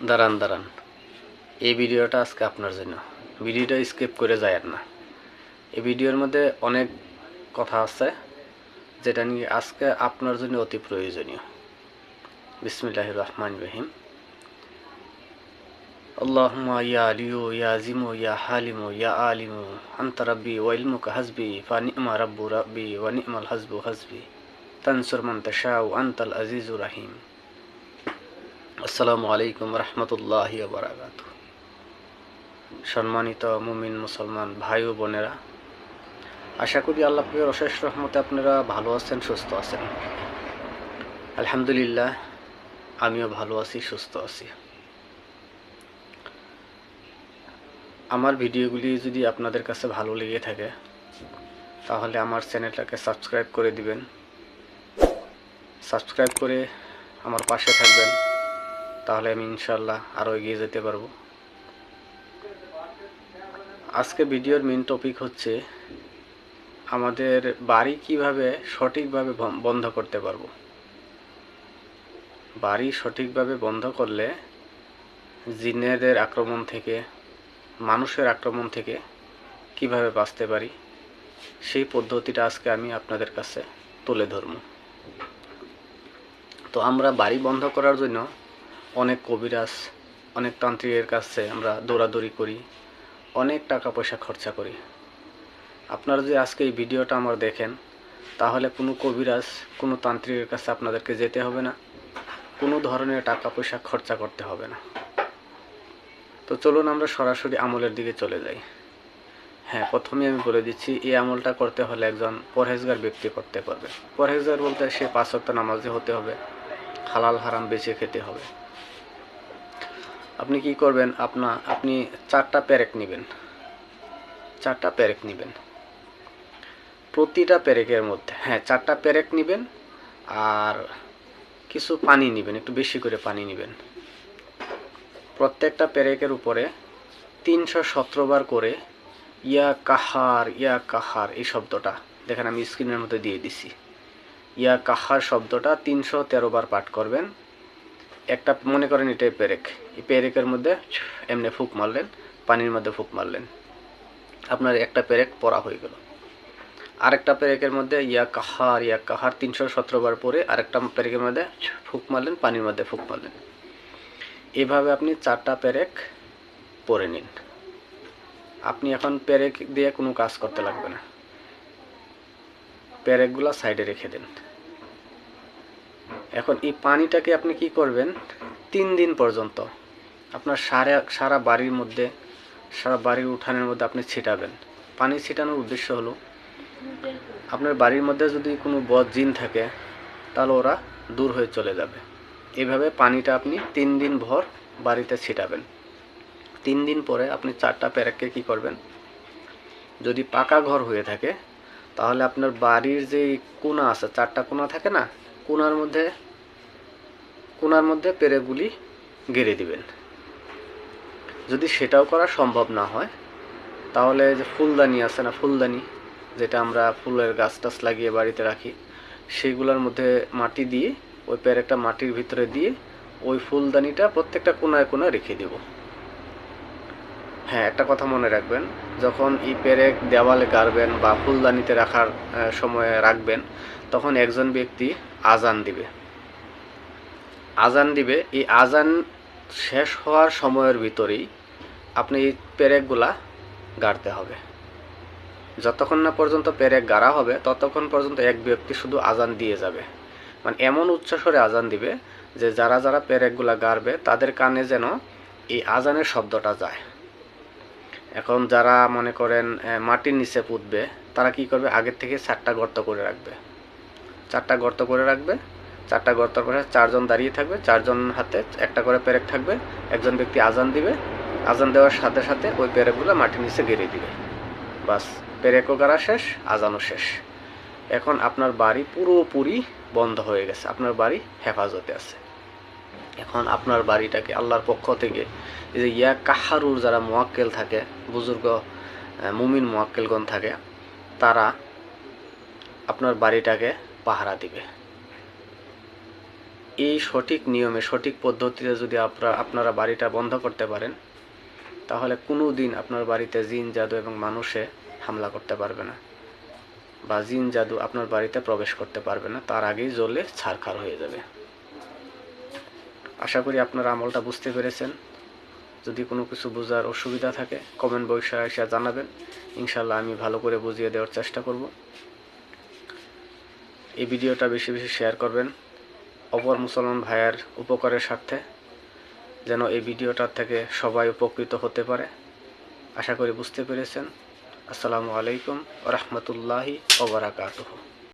দাঁড়ান দাঁড়ান, এই ভিডিওটা আজকে আপনার জন্য। ভিডিওটা স্কিপ করে যায়েন না। এই ভিডিওর মধ্যে অনেক কথা আছে যেটা নিয়ে আজকে আপনার জন্য অতি প্রয়োজনীয়। বিসমিল্লাহির রহমানির রহিম। আল্লাহুম্মা ইয়া আলিয়ু ইয়া আজিমু ইয়া হালিমু ইয়া আলিমু আনতা রাব্বি ওয়া ইলমুকা হাসবি ফা নি'মা রাব্বু রাব্বি ওয়া নি'মাল হাসবু হাসবি তানসুর মান তাশাউ আনতাল আজিজুর রহিম। আসসালামু আলাইকুম রহমতুল্লাহি ওয়া বারাকাতুহু। সম্মানিত মুমিন মুসলমান ভাই ও বোনেরা, আশা করি আল্লাহ পাকের অশেষ রহমতে আপনারা ভালো আছেন, সুস্থ আছেন। আলহামদুলিল্লাহ, আমিও ভালো আছি, সুস্থ আছি। আমার ভিডিওগুলি যদি আপনাদের কাছে ভালো লেগে থাকে তাহলে আমার চ্যানেলটাকে সাবস্ক্রাইব করে দিবেন। সাবস্ক্রাইব করে আমার পাশে থাকবেন, তাহলে আমি ইনশাআল্লাহ আরও এগিয়ে যেতে পারবো। আজকে ভিডিওর মেইন টপিক হচ্ছে আমাদের বাড়ি কিভাবে সঠিকভাবে বন্ধ করতে পারবো। বাড়ি সঠিকভাবে বন্ধ করলে জিনেদের আক্রমণ থেকে, মানুষের আক্রমণ থেকে কিভাবে বাঁচতে পারি, সেই পদ্ধতিটা আজকে আমি আপনাদের কাছে তুলে ধরব। তো আমরা বাড়ি বন্ধ করার জন্য অনেক কবিরাজ, অনেক তান্ত্রিকের কাছে আমরা দৌড়াদৌড়ি করি, অনেক টাকা পয়সা খরচা করি। আপনারা যদি আজকে এই ভিডিওটা আমার দেখেন তাহলে কোনো কবিরাজ, কোনো তান্ত্রিকের কাছে আপনাদেরকে যেতে হবে না, কোনো ধরনের টাকা পয়সা খরচা করতে হবে না। তো চলুন আমরা সরাসরি আমলের দিকে চলে যাই। হ্যাঁ, প্রথমে আমি বলে দিচ্ছি, এই আমলটা করতে হলে একজন পরহেজগার ব্যক্তি করতে পারবে। পরহেজগার বলতে সে 5 ওয়াক্ত নামাজি হতে হবে, হালাল হারাম বেছে খেতে হবে। আপনি কি করবেন, আপনি 4টা পেরেক নেবেন। 4টা পেরেক নেবেন। প্রতিটা পেরেকের মধ্যে 4টা পেরেক নেবেন, আর কিছু পানি নেবেন, একটু বেশি করে পানি নেবেন। প্রত্যেকটা পেরেকের উপরে 317 বার করে ইয়া কাহার এই শব্দটা দেখেন, আমি স্ক্রিনের মধ্যে দিয়ে দিছি। ইয়া কাহার শব্দটা 313 বার পাঠ করবেন। একটা মনে করেন এটাই পেরেক, এই পেরেকের মধ্যে এমনি ফুক মারলেন, পানির মধ্যে ফুক মারলেন, আপনার একটা পেরেক পড়া হয়ে গেল। আরেকটা পেরেকের মধ্যে ইয়া কাহার 317 বার পরে আরেকটা পেরেকের মধ্যে ফুক মারলেন, পানির মধ্যে ফুক মারলেন। এভাবে আপনি 4টা পেরেক পরে নিন। আপনি এখন পেরেক দিয়ে কোনো কাজ করতে লাগবে না, পেরেকগুলো সাইডে রেখে দেন। এখন এই পানিটাকে আপনি কি করবেন, 3 দিন পর্যন্ত আপনার সারা বাড়ির মধ্যে, সারা বাড়ির উঠানের মধ্যে আপনি ছিটাবেন। পানি ছিটানোর উদ্দেশ্য হলো আপনার বাড়ির মধ্যে যদি কোনো বদ জিন থাকে তাহলে ওরা দূর হয়ে চলে যাবে। এভাবে পানিটা আপনি 3 দিন ভর বাড়িতে ছিটাবেন। 3 দিন পরে আপনি 4টা পেরেককে কি করবেন, যদি পাকা ঘর হয়ে থাকে তাহলে আপনার বাড়ির যে কোণা আছে, 4টা কোণা থাকে না, কোণার মধ্যে পেরেকগুলি গেড়ে দিবেন। যদি সেটাও করা সম্ভব না হয় তাহলে যে ফুলদানি আছে না, ফুলদানি যেটা আমরা ফুলের গাছ টাছ লাগিয়ে বাড়িতে রাখি, সেইগুলোর মধ্যে মাটি দিয়ে, ওই পেরেকটা মাটির ভিতরে দিয়ে ওই ফুলদানিটা প্রত্যেকটা কোণায় কোণায় রেখে দেব। হ্যাঁ, একটা কথা মনে রাখবেন, যখন এই পেরেক দেওয়ালে গাড়বেন বা ফুলদানিতে রাখার সময় রাখবেন, তখন একজন ব্যক্তি আজান দিবে। এই আজান শেষ হওয়ার সময়ের ভিতরেই আপনি এই পেরেকগুলা গাড়তে হবে। যতক্ষণ না পর্যন্ত পেরেক গাড়া হবে ততক্ষণ পর্যন্ত এক ব্যক্তি শুধু আজান দিয়ে যাবে। মানে এমন উচ্চস্বরে আজান দিবে যে যারা যারা পেরেকগুলা গাড়বে তাদের কানে যেন এই আজানের শব্দটা যায়। এখন যারা মনে করেন মাটির নিচে পুঁতবে, তারা কি করবে, আগের থেকে 4টা গর্ত করে রাখবে। 4টা গর্ত করে রাখবে। 4টা গর্তের পরে 4 জন দাঁড়িয়ে থাকবে, 4 জন হাতে একটা করে পেরেক থাকবে। একজন ব্যক্তি আজান দিবে, আজান দেওয়ার সাথে সাথে ওই পেরেকগুলো মাটির নিচে গেড়ে দিবে। বাস, পেরেকও গাড়া শেষ, আজানও শেষ। এখন আপনার বাড়ি পুরোপুরি বন্ধ হয়ে গেছে, আপনার বাড়ি হেফাজতে আছে। এখন আপনার বাড়িটাকে আল্লাহর পক্ষ থেকে এই যে ইয়া কাহারুর যারা মুয়াক্কেল থাকে, বুজুর্গ মুমিন মুয়াক্কেলগণ থাকে, তারা আপনার বাড়িটাকে পাহারা দিবে। এই সঠিক নিয়মে সঠিক পদ্ধতিতে যদি আপনারা বাড়িটা বন্ধ করতে পারেন, তাহলে কোনো দিন আপনার বাড়িতে জিন জাদু এবং মানুষে হামলা করতে পারবে না, বা জিন জাদু আপনার বাড়িতে প্রবেশ করতে পারবে না, তার আগেই জ্বলে ছারখার হয়ে যাবে। আশা করি আপনারা আমলটা বুঝতে পেরেছেন। যদি কোনো কিছু বোঝার অসুবিধা থাকে কমেন্ট বক্সে এসে জানাবেন, ইনশাল্লাহ আমি ভালো করে বুঝিয়ে দেওয়ার চেষ্টা করব। এই ভিডিওটা বেশি বেশি শেয়ার করবেন অপর মুসলমান ভাইয়ের উপকারের স্বার্থে, যেন এই ভিডিওটার থেকে সবাই উপকৃত হতে পারে। আশা করি বুঝতে পেরেছেন। আসসালামু আলাইকুম ওয়া রাহমাতুল্লাহি ওয়া বারাকাতুহু।